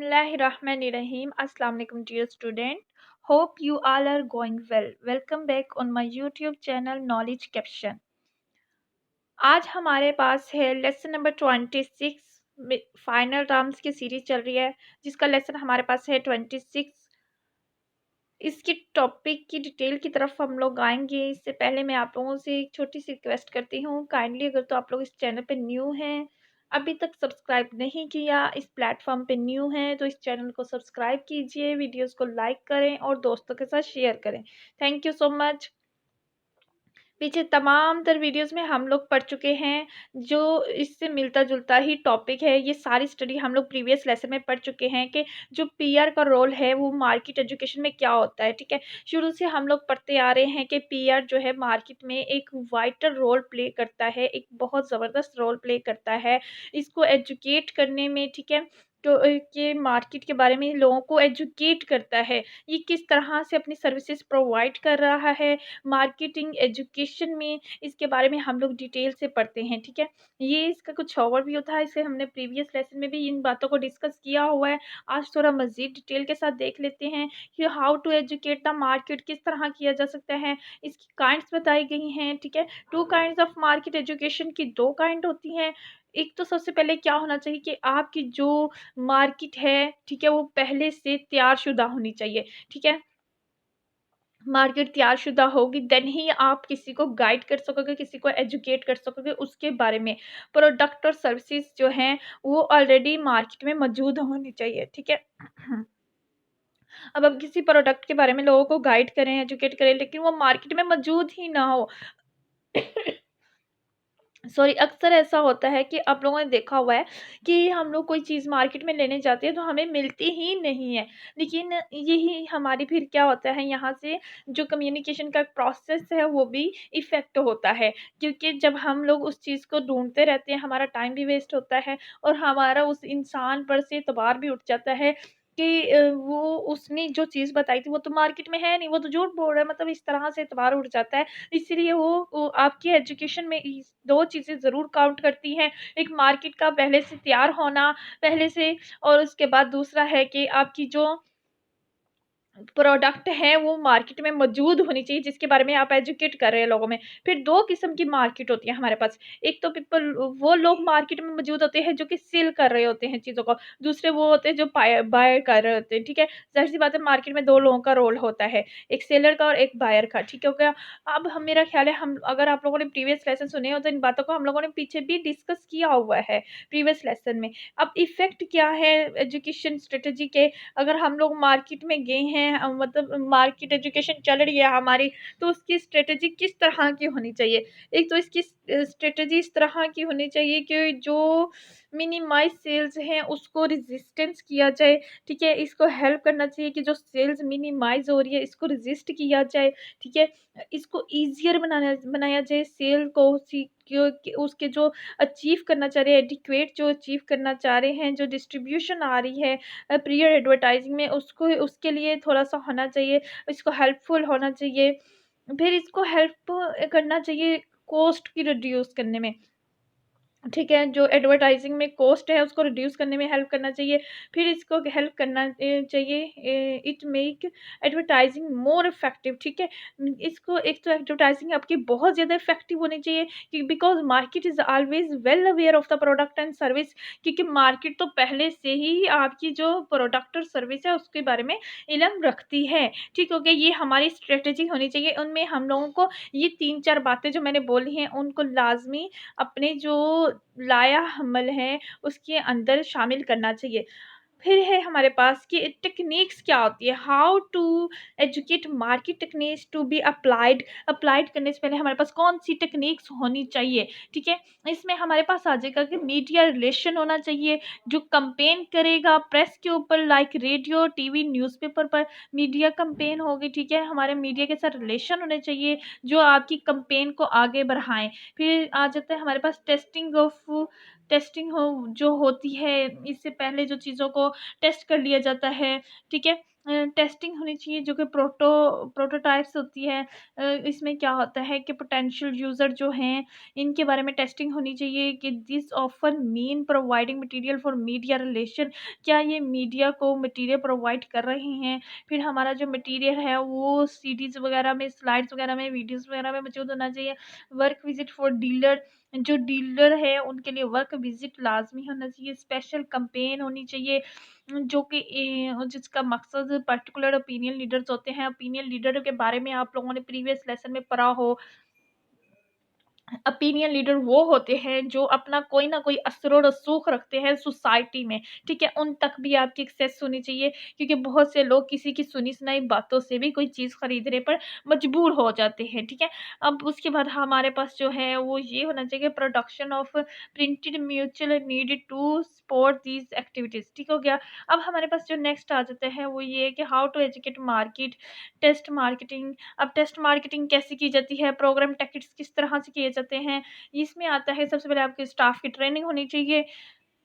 Bismillahirrahmanirrahim. Assalamu alaikum dear student. Hope you all are going well. Welcome back on my YouTube channel Knowledge Caption. आज हमारे पास है lesson number 26 final terms की series चल रही है जिसका लेसन हमारे पास है 26। इसकी टॉपिक की डिटेल की तरफ हम लोग आएंगे। इससे पहले मैं आप लोगों से एक छोटी सी रिक्वेस्ट करती हूँ, काइंडली अगर तो आप लोग इस चैनल पे न्यू हैं, अभी तक सब्सक्राइब नहीं किया, इस प्लेटफॉर्म पे न्यू हैं तो इस चैनल को सब्सक्राइब कीजिए, वीडियोस को लाइक करें और दोस्तों के साथ शेयर करें। Thank you so much. पीछे तमाम तर वीडियोस में हम लोग पढ़ चुके हैं, जो इससे मिलता जुलता ही टॉपिक है। ये सारी स्टडी हम लोग प्रीवियस लेसन में पढ़ चुके हैं कि जो पीआर का रोल है वो मार्केट एजुकेशन में क्या होता है। ठीक है, शुरू से हम लोग पढ़ते आ रहे हैं कि पीआर जो है मार्केट में एक वाइटल रोल प्ले करता है, एक बहुत ज़बरदस्त रोल प्ले करता है इसको एजुकेट करने में। ठीक है, तो ये मार्केट के बारे में लोगों को एजुकेट करता है, ये किस तरह से अपनी सर्विसेज प्रोवाइड कर रहा है मार्केटिंग एजुकेशन में। इसके बारे में हम लोग डिटेल से पढ़ते हैं। ठीक है, ये इसका कुछ ओवरव्यू था, इसे हमने प्रीवियस लेसन में भी इन बातों को डिस्कस किया हुआ है। आज थोड़ा मज़ीद डिटेल के साथ देख लेते हैं कि how to educate the market किस तरह किया जा सकता है। इसकी काइंड्स बताई गई हैं। ठीक है, 2 काइंड्स ऑफ मार्केट एजुकेशन की 2 काइंड होती हैं। एक तो सबसे पहले क्या होना चाहिए कि आपकी जो मार्केट है, ठीक है, वो पहले से तैयारशुदा होनी चाहिए। ठीक है, मार्केट तैयारशुदा होगी देन ही आप किसी को गाइड कर सकोगे, किसी को एजुकेट कर सकोगे उसके बारे में। प्रोडक्ट और सर्विसेज जो हैं वो ऑलरेडी मार्केट में मौजूद होनी चाहिए। ठीक है, अब हम किसी प्रोडक्ट के बारे में लोगों को गाइड करें, एजुकेट करें, लेकिन वो मार्केट में मौजूद ही ना हो सॉरी, अक्सर ऐसा होता है कि आप लोगों ने देखा हुआ है कि हम लोग कोई चीज़ मार्केट में लेने जाते हैं तो हमें मिलती ही नहीं है। लेकिन यही हमारी फिर क्या होता है, यहाँ से जो कम्युनिकेशन का प्रोसेस है वो भी इफ़ेक्ट होता है, क्योंकि जब हम लोग उस चीज़ को ढूँढते रहते हैं हमारा टाइम भी वेस्ट होता है और हमारा उस इंसान पर से एतबार भी उठ जाता है कि वो उसने जो चीज़ बताई थी वो तो मार्केट में है नहीं, वो तो झूठ बोल रहा है, मतलब इस तरह से एतबार उठ जाता है। इसीलिए वो आपकी एजुकेशन में इस 2 चीज़ें ज़रूर काउंट करती हैं। एक मार्केट का पहले से तैयार होना पहले से, और उसके बाद दूसरा है कि आपकी जो प्रोडक्ट है वो मार्केट में मौजूद होनी चाहिए जिसके बारे में आप एजुकेट कर रहे हैं लोगों में। फिर 2 किस्म की मार्केट होती है हमारे पास। एक तो पीपल वो लोग मार्केट में मौजूद होते हैं जो कि सेल कर रहे होते हैं चीज़ों को। दूसरे वो होते हैं जो बाय कर रहे होते हैं। ठीक है? ज़ाहिर-सी बात है मार्केट में 2 लोगों का रोल होता है, एक सेलर का और एक बायर का। ठीक हो गया? अब हम मेरा ख़्याल है हम अगर आप लोगों ने प्रीवियस लेसन सुने हो तो इन बातों को हम लोगों ने पीछे भी डिस्कस किया हुआ है प्रीवियस लेसन में। अब इफ़ेक्ट क्या है एजुकेशन स्ट्रैटेजी के, अगर हम लोग मार्केट में गए हैं मतलब मार्केट एजुकेशन चल रही है हमारी, तो उसकी स्ट्रेटजी किस तरह की होनी चाहिए। एक तो इसकी स्ट्रेटजी इस तरह की होनी चाहिए कि जो मिनिमाइज सेल्स हैं उसको रेजिस्टेंस किया जाए। ठीक है, इसको हेल्प करना चाहिए कि जो सेल्स मिनिमाइज हो रही है इसको रेजिस्ट किया जाए। ठीक है, इसको ईजियर बनाया जाए सेल को, उसके जो अचीव करना चाह रहे हैं एडिक्वेट जो अचीव करना चाह रहे हैं, जो डिस्ट्रीब्यूशन आ रही है प्रियर एडवर्टाइजिंग में, उसको उसके लिए थोड़ा-सा होना चाहिए, इसको हेल्पफुल होना चाहिए। फिर इसको हेल्प करना चाहिए कॉस्ट की रिड्यूस करने में। ठीक है, जो एडवर्टाइज़िंग में कॉस्ट है उसको रिड्यूस करने में हेल्प करना चाहिए। फिर इसको हेल्प करना चाहिए it make advertising more effective. ठीक है? इसको एक तो एडवर्टाइज़िंग आपकी बहुत ज़्यादा इफ़ेक्टिव होनी चाहिए कि because market is always well aware of the product and service, क्योंकि मार्केट तो पहले से ही आपकी जो प्रोडक्ट और सर्विस है उसके बारे में इल्म रखती है। ठीक हो गया? ये हमारी स्ट्रैटेजी होनी चाहिए। उनमें हम लोगों को ये 3-4 बातें जो मैंने बोली हैं उनको लाज़मी अपने जो लाया हमल है उसके अंदर शामिल करना चाहिए। फिर है हमारे पास कि टेक्निक्स क्या होती है, how to educate market techniques to be applied. Applied करने से पहले हमारे पास कौन-सी टेक्निक्स होनी चाहिए। ठीक है? इसमें हमारे पास आ जाएगा कि मीडिया रिलेशन होना चाहिए, जो कैम्पेन करेगा प्रेस के ऊपर लाइक रेडियो, टीवी, न्यूज़पेपर पर मीडिया कैम्पेन होगी। ठीक है? हमारे मीडिया के साथ रिलेशन होने चाहिए जो आपकी कैम्पेन को आगे बढ़ाएँ। फिर आ जाता है हमारे पास टेस्टिंग हो जो होती है, इससे पहले जो चीज़ों को टेस्ट कर लिया जाता है। ठीक है? टेस्टिंग होनी चाहिए जो कि प्रोटोटाइप्स होती है। इसमें क्या होता है कि पोटेंशियल यूज़र जो हैं, इनके बारे में टेस्टिंग होनी चाहिए कि this offer mean providing material for media relation, क्या ये मीडिया को मटेरियल प्रोवाइड कर रहे हैं। फिर हमारा जो मटेरियल है वो सीडीज़ वगैरह में, स्लाइड्स वगैरह में, वीडियोज़ वगैरह में मौजूद होना चाहिए। वर्क विज़िट फॉर डीलर, जो डीलर है उनके लिए वर्क विज़िट लाज़मी होना चाहिए। स्पेशल कैंपेन होनी चाहिए जो कि जिसका मकसद पर्टिकुलर ओपिनियन लीडर्स होते हैं। ओपिनियन लीडर के बारे में आप लोगों ने प्रीवियस लेसन में पढ़ा हो। ओपिनियन लीडर वो होते हैं जो अपना कोई ना कोई असर और रसूख रखते हैं सोसाइटी में, ठीक है? उन तक भी आपकी एक्सेस होनी चाहिए क्योंकि बहुत से लोग किसी की सुनी-सुनाई बातों से भी कोई चीज़ खरीदने पर मजबूर हो जाते हैं, ठीक है? अब उसके बाद हमारे पास जो है वो ये होना चाहिए production of printed mutual needed to support these activities, ठीक हो गया? अब हमारे पास जो नेक्स्ट आ जाता है वो ये है कि how to educate market, test marketing. अब टेस्ट मार्केटिंग कैसे की जाती है, प्रोग्राम टैक्टिक्स किस तरह से किए जाते हैं, इसमें आता है सबसे पहले आपके स्टाफ की ट्रेनिंग होनी चाहिए।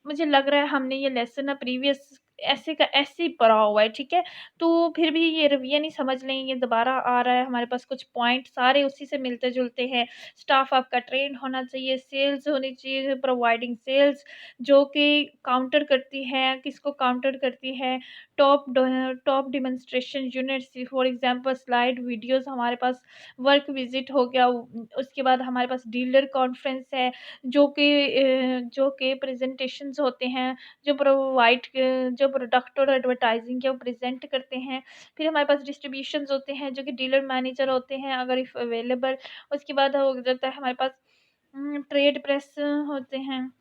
मुझे लग रहा है हमने ये लेसन ना प्रीवियस ऐसे का ऐसे ही पढ़ा हुआ है, ठीक है? तो फिर भी ये रिवीजन ही समझ लें, ये दोबारा आ रहा है हमारे पास, कुछ पॉइंट सारे उसी से मिलते-जुलते हैं। स्टाफ आपका ट्रेन्ड होना चाहिए, सेल्स होनी चाहिए, प्रोवाइडिंग सेल्स जो कि काउंटर करती है, किसको काउंटर करती है, top demonstration units for example slide videos हमारे पास, वर्क विज़िट हो गया। उसके बाद हमारे पास डीलर कॉन्फ्रेंस है जो कि प्रेज़ेंटेशंस होते हैं, जो प्रोडक्ट और एडवर्टाइज़िंग के वो प्रेज़ेंट करते हैं। फिर हमारे पास डिस्ट्रीब्यूशंस होते हैं जो कि डीलर मैनेजर होते हैं अगर इफ अवेलेबल। उसके बाद हो जाता है हमारे पास ट्रेड प्रेस होते हैं।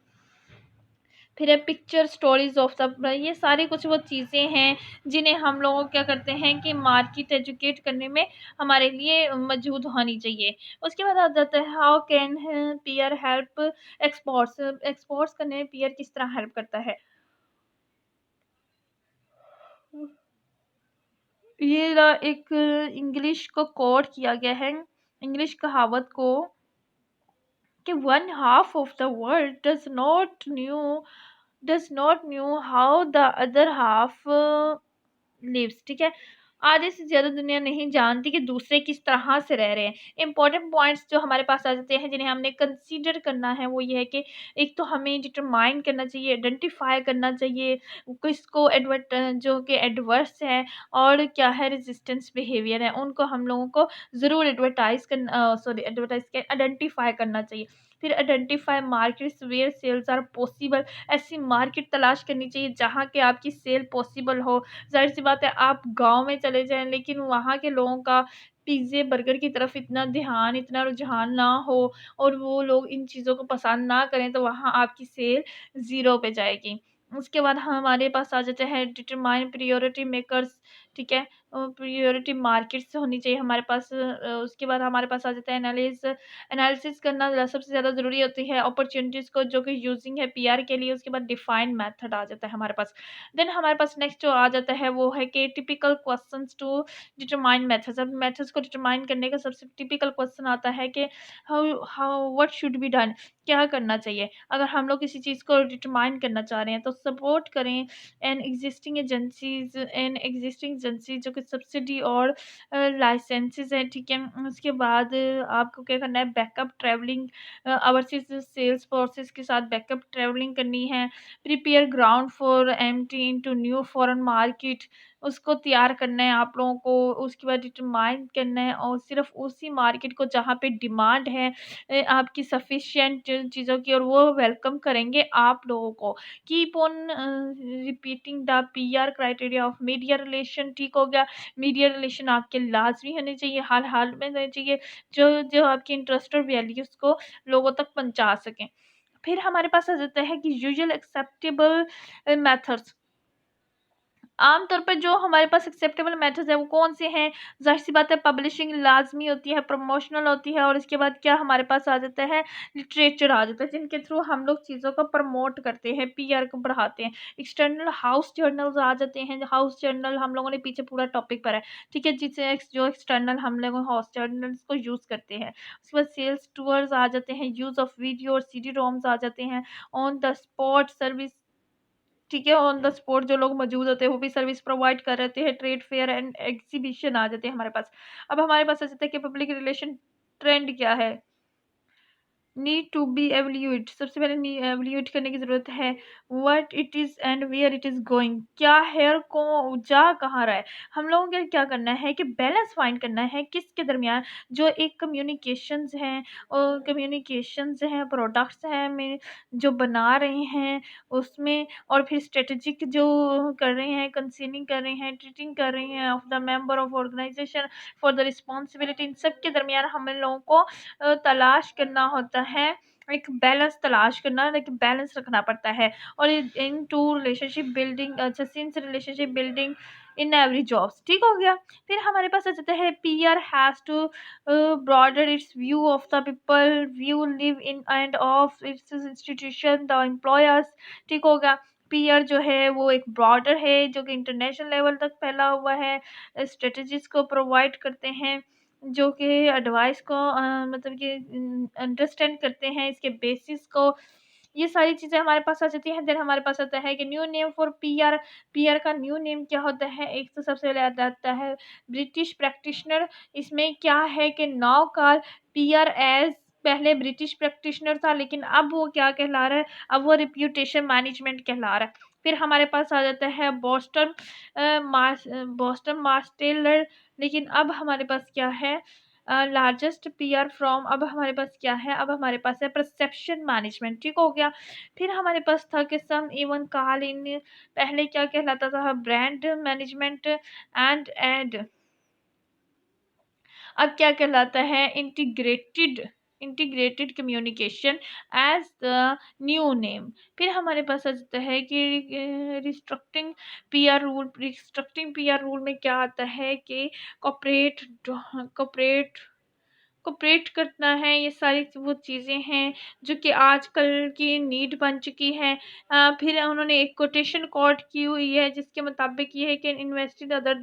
फिर है पिक्चर स्टोरीज़ ऑफ द, ये सारी कुछ वो चीज़ें हैं जिन्हें हम लोग क्या करते हैं कि मार्केट एजुकेट करने में हमारे लिए मौजूद होनी चाहिए। उसके बाद आ जाता है how can peer help exports, exports करने में पीयर किस तरह हेल्प करता है। ये ना एक इंग्लिश को कोट किया गया है, इंग्लिश कहावत को, कि one half of the world does not knew how the other half lives, ठीक है? आधे से ज़्यादा दुनिया नहीं जानती कि दूसरे किस तरह से रह रहे हैं। इम्पोर्टेंट पॉइंट्स जो हमारे पास आ जाते हैं जिन्हें हमने कंसीडर करना है वो ये है कि एक तो हमें डिटरमाइन करना चाहिए, आइडेंटिफ़ाई करना चाहिए किसको जो कि एडवर्स है और क्या है रेजिस्टेंस बिहेवियर है, उनको हम लोगों को ज़रूर एडवर्टाइज़ क्या आइडेंटिफ़ाई करना चाहिए। फिर identify markets where sales are possible, ऐसी मार्केट तलाश करनी चाहिए जहाँ के आपकी सेल पॉसिबल हो। ज़ाहिर-सी बात है आप गाँव में चले जाएँ लेकिन वहाँ के लोगों का पिज़्ज़े, बर्गर की तरफ इतना ध्यान, इतना रुझान ना हो और वो लोग इन चीज़ों को पसंद ना करें तो वहाँ आपकी सेल ज़ीरो पे जाएगी। उसके बाद हमारे पास आ जाता है डिटरमाइन प्रायोरिटी मेकर्स, ठीक है? प्रायोरिटी मार्केट्स होनी चाहिए हमारे पास। उसके बाद हमारे पास आ जाता है एनालिसिस करना सबसे ज़्यादा ज़रूरी होती है अपॉर्च्युनिटीज़ को जो कि यूज़िंग है पीआर के लिए। उसके बाद डिफाइन मेथड आ जाता है हमारे पास। देन हमारे पास नेक्स्ट जो आ जाता है वो है कि typical questions to determine methods. अब मेथड्स को डिटरमाइन करने का सबसे टिपिकल क्वेश्चन आता है कि how how what should be done, क्या करना चाहिए? अगर हम लोग किसी चीज़ को डिटरमाइन करना चाह रहे हैं तो सपोर्ट करें एन एग्जिस्टिंग एजेंसी जो कि सब्सिडी और लाइसेंसेस हैं, ठीक है? उसके बाद आपको क्या करना है backup traveling overseas sales forces के साथ बैकअप ट्रैवलिंग करनी है। Prepare ground for entry into new foreign market, उसको तैयार करना है आप लोगों को। उसके बाद डिटरमाइन करना है और सिर्फ़ उसी मार्केट को जहाँ पे डिमांड है आपकी सफिशिएंट चीज़ों की और वो वेलकम करेंगे आप लोगों को। Keep on repeating the PR criteria of media relation, ठीक हो गया? मीडिया रिलेशन आपके लाज़मी होने चाहिए, हाल-हाल में होने चाहिए, जो जो आपकी इंटरेस्ट और वैल्यूज़ को लोगों तक पहुँचा सकें। फिर हमारे पास आ जाता है कि यूजुअल एक्सेप्टेबल मेथड्स। आम तौर पर जो हमारे पास एक्सेप्टेबल मेथड्स हैं वो कौन-से हैं? ज़ाहिर-सी बात है पब्लिशिंग लाज़मी होती है, प्रमोशनल होती है और इसके बाद क्या हमारे पास आ जाता है लिटरेचर आ जाता है जिनके थ्रू हम लोग चीज़ों को प्रमोट करते हैं, पीआर को बढ़ाते हैं। एक्सटर्नल हाउस जर्नल्स आ जाते हैं, हाउस जर्नल हम लोगों ने पीछे पूरा टॉपिक पढ़ा है, ठीक है? जिससे जो एक्सटर्नल हम लोग हाउस जर्नल्स को यूज़ करते हैं। उसके बाद सेल्स टूर्स आ जाते हैं, यूज़ ऑफ वीडियो और सीडी-रोम्स आ जाते हैं, ऑन द स्पॉट सर्विस ठीक है, ऑन द स्पॉट जो लोग मौजूद होते हैं वो भी सर्विस प्रोवाइड कर रहे हैं, ट्रेड फेयर एंड एग्जीबिशन आ जाते हैं हमारे पास। अब हमारे पास आ जाता है कि पब्लिक रिलेशन ट्रेंड क्या है, नीड टू बी एवल्यूएट, सबसे पहले एवल्यूएट करने की जरूरत है। What it is and where it is going, क्या है और को जा कहाँ रहा है। हम लोगों को क्या करना है कि बैलेंस फाइंड करना है किसके दरमियान जो एक कम्युनिकेशंस हैं, और कम्युनिकेशंस हैं, प्रोडक्ट्स हैं में जो बना रहे हैं उसमें, और फिर स्ट्रेटेजिक जो कर रहे हैं, कंसीलिंग कर रहे हैं, ट्रीटिंग कर रहे हैं of the member of organisation for the responsibility, इन सब के दरमियान हम लोगों को तलाश करना होता है, एक बैलेंस तलाश करना, एक बैलेंस रखना पड़ता है। और इन टू रिलेशनशिप बिल्डिंग, अच्छा since relationship building in every jobs, ठीक हो गया। फिर हमारे पास आ जाता है PR has to broader its view of the people view live in end of its institution the employers, ठीक होगा। पीआर जो है वो एक ब्रॉडर है जो कि इंटरनेशनल लेवल तक फैला हुआ है, स्ट्रेटजीज को प्रोवाइड करते हैं, जो कि एडवाइस को मतलब कि अंडरस्टैंड करते हैं इसके बेसिस को। ये सारी चीज़ें हमारे पास आ जाती हैं। देन हमारे पास आता है कि new name for PR, PR का न्यू नेम क्या होता है। एक तो सबसे पहले आता है ब्रिटिश प्रैक्टिशनर। इसमें क्या है कि नाउ कॉल पीआर एज, पहले ब्रिटिश प्रैक्टिशनर था लेकिन अब वो क्या कहला रहा है, अब वो रिप्यूटेशन मैनेजमेंट कहला रहा है। फिर हमारे पास आ जाता है बॉस्टन बॉस्टन मार्स टेलर, लेकिन अब हमारे पास क्या है, लार्जेस्ट पीआर फ्रॉम, अब हमारे पास क्या है, अब हमारे पास है परसेप्शन मैनेजमेंट, ठीक हो गया। फिर हमारे पास था कि सम इवन कॉल इन, पहले क्या कहलाता था ब्रांड मैनेजमेंट एंड एड, अब क्या कहलाता है integrated communication as the new name. फिर हमारे पास आ जाता है कि रिस्ट्रक्टिंग पीआर रूल में क्या आता है कि कॉपरेट कॉपरेट कोऑपरेट करना है। ये सारी वो चीज़ें हैं जो कि आजकल की नीड बन चुकी हैं। फिर उन्होंने एक कोटेशन कोड की हुई है जिसके मुताबिक ये है कि इन्वेस्टेड अदर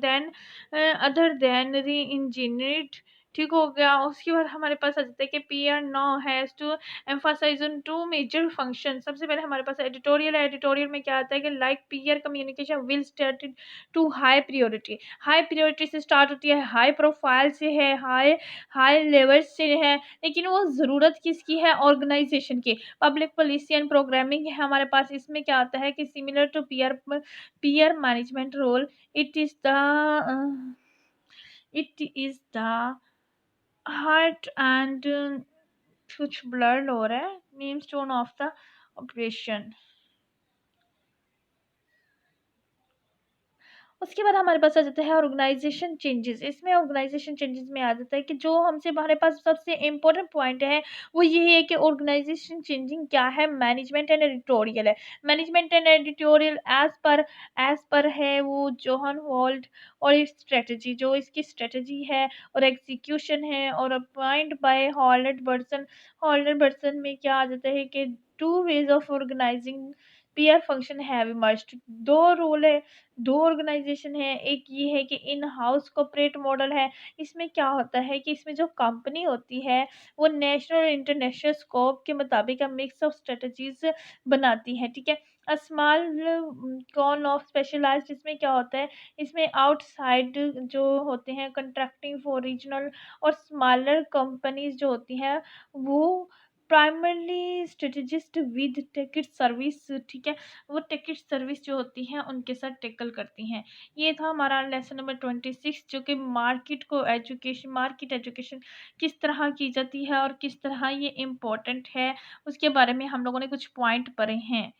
देन री इंजीनियर्ड, ठीक हो गया। उसके बाद हमारे पास आ जाता है कि PR now has to emphasize on two major function. सबसे पहले हमारे पास एडिटोरियल है। एडिटोरियल में क्या आता है कि like PR communication will started to high priority, high priority से स्टार्ट होती है, हाई प्रोफाइल से है, हाई हाई लेवल से है, लेकिन वो ज़रूरत किसकी है, ऑर्गेनाइजेशन की। पब्लिक पॉलिसी एंड प्रोग्रामिंग है हमारे पास। इसमें क्या आता है कि similar to peer management role, it is the it is the heart and, कुछ ब्लर्ड हो रहा है, main stone of the operation. उसके बाद हमारे पास आ जाता है ऑर्गेनाइजेशन चेंजेस। इसमें ऑर्गेनाइजेशन चेंजेस में आ जाता है कि जो हमसे हमारे पास सबसे इम्पोर्टेंट पॉइंट है वो ये है कि ऑर्गेनाइजेशन चेंजिंग क्या है, मैनेजमेंट एंड एडिटोरियल है। मैनेजमेंट एंड एडिटोरियल एज पर है वो जोहन वॉल्ट, और इस स्ट्रेटजी जो इसकी स्ट्रेटजी है और एग्जीक्यूशन है, और अपॉइंट बाय हॉलट बर्सन में क्या आ जाता है कि two ways of organising peer function have emerged. दो रूल है, दो ऑर्गेनाइजेशन है। एक ये है कि इन हाउस कॉर्पोरेट मॉडल है। इसमें क्या होता है कि इसमें जो कंपनी होती है वो नेशनल और इंटरनेशनल स्कोप के मुताबिक मिक्स ऑफ स्ट्रेटजीज बनाती है, ठीक है। स्मॉल कॉन ऑफ स्पेशलाइज्ड, इसमें क्या होता है, इसमें आउटसाइड जो होते हैं कंट्रैक्टिंग फॉर रीजनल और स्मॉलर कंपनीज जो होती हैं वो primarily strategist with ticket service, ठीक है, वो टिकट सर्विस जो होती हैं उनके साथ टेकल करती हैं। ये था हमारा लेसन नंबर 26 जो कि मार्केट एजुकेशन किस तरह की जाती है और किस तरह ये इम्पोर्टेंट है उसके बारे में हम लोगों ने कुछ पॉइंट पढ़े हैं।